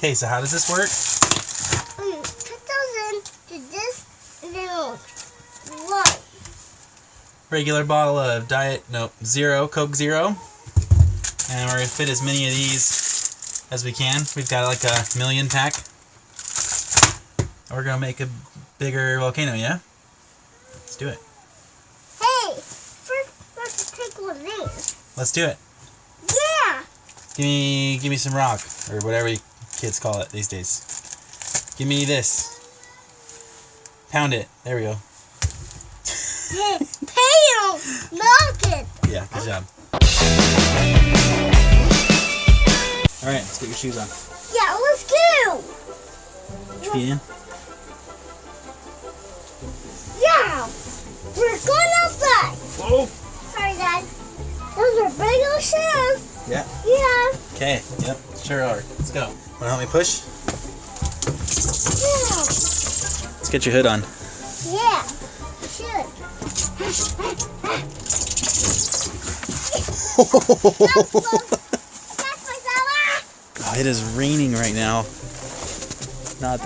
Okay, so how does this work? Put those into this and then one. Regular bottle of Coke Zero. And we're going to fit as many of these as we can. We've got like a 1,000,000 pack. We're going to make a bigger volcano, yeah? Let's do it. Hey, first let's take one of these. Let's do it. Yeah! Give me some rock, or whatever you kids call it these days. Give me this. Pound it. There we go. Pound! Knock it! Yeah, good job. Alright, let's get your shoes on. Yeah, let's go! Put your feet in. Yeah! We're going outside! Whoa! Sorry, Dad. Those are big old shoes. Yeah. Yeah. Okay, yep, sure are. Let's go. Wanna help me push? Yeah. Let's get your hood on. Yeah. Should. Oh, it is raining right now. Not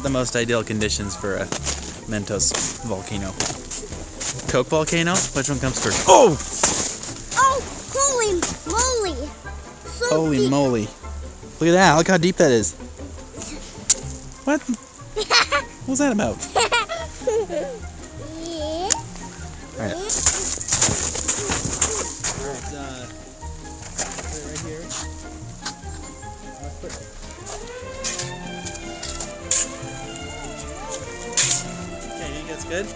the most ideal conditions for a Mentos volcano. Coke volcano? Which one comes first? Oh! Oh, holy moly! So Holy deep. moly! Look at that! Look how deep that is. What? What was that about? Yeah. All right. Put it right here. Okay, you think that's good?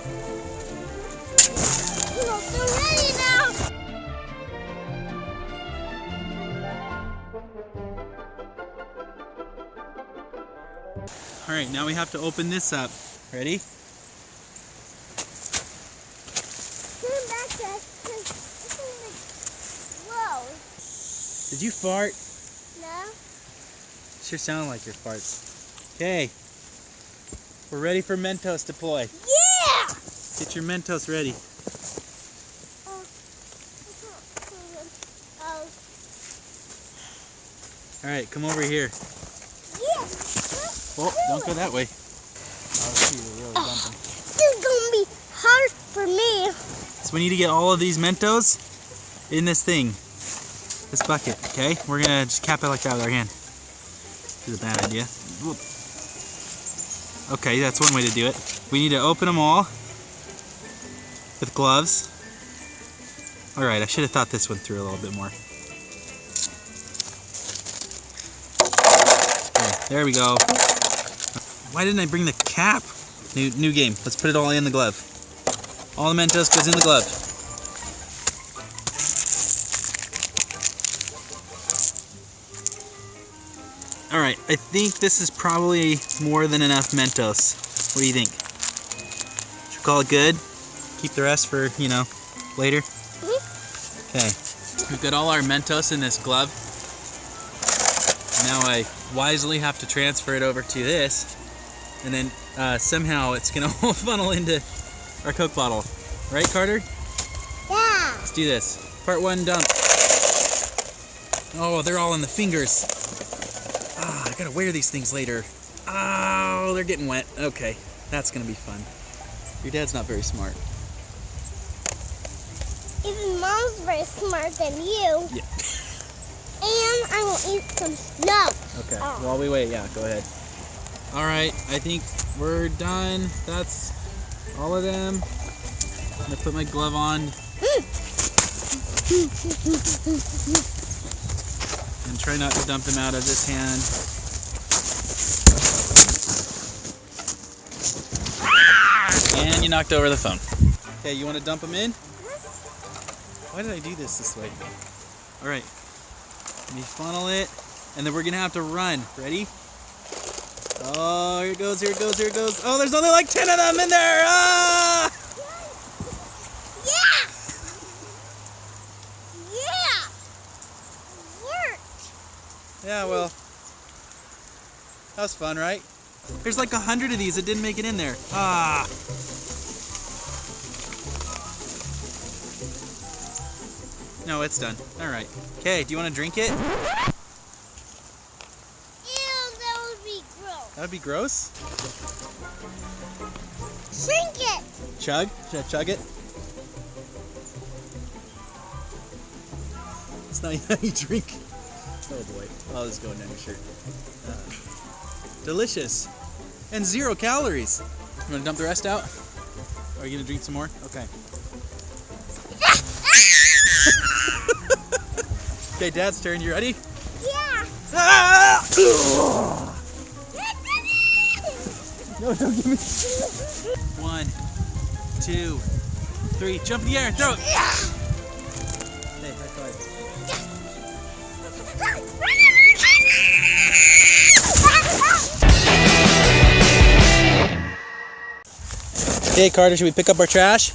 We're ready now. All right, now we have to open this up. Ready? Turn back to us. Whoa. Did you fart? No? Sure sounded like your farts. Okay. We're ready for Mentos deploy. Yeah! Get your Mentos ready. Oh. All right, come over here. Yeah. Oh, don't go that way. Oh, see, we're really dumping. This is gonna be hard for me. So we need to get all of these Mentos in this thing. This bucket, okay? We're gonna just cap it like that with our hand. This is a bad idea. Whoop. Okay, that's one way to do it. We need to open them all with gloves. All right, I should have thought this one through a little bit more. Okay, there we go. Why didn't I bring the cap? New game. Let's put it all in the glove. All the Mentos goes in the glove. All right, I think this is probably more than enough Mentos. What do you think? Should we call it good? Keep the rest for, you know, later? Okay. We've got all our Mentos in this glove. Now I wisely have to transfer it over to this, and then somehow it's gonna funnel into our Coke bottle. Right, Carter? Yeah. Let's do this. Part one, dump. Oh, they're all in the fingers. I gotta wear these things later. Oh, they're getting wet. Okay, that's gonna be fun. Your dad's not very smart. Even Mom's very smart than you. Yeah. And I will eat some snow. Okay, while we wait, yeah, go ahead. All right, I think we're done. That's all of them. I'm gonna put my glove on. And try not to dump them out of this hand. And you knocked over the phone. Okay, you want to dump them in? Why did I do this way? All right, let me funnel it, and then we're gonna have to run. Ready? Oh, here it goes, here it goes, here it goes. Oh, there's only like 10 of them in there. Ah! Yeah! Yeah! Worked! Yeah, well, that was fun, right? There's like 100 of these that didn't make it in there. Ah! No, it's done. All right. Okay, do you want to drink it? Ew, that That'd be gross. Drink it. Chug? Should I chug it? It's not how you drink. Oh boy. Oh, this is going down your shirt. Delicious. And 0 calories. You want to dump the rest out? Or are you going to drink some more? Okay. Okay, Dad's turn. You ready? Yeah. Ah! No, don't give me. 1, 2, 3. Jump in the air and throw it. Hey, high five. Hey, Carter, should we pick up our trash?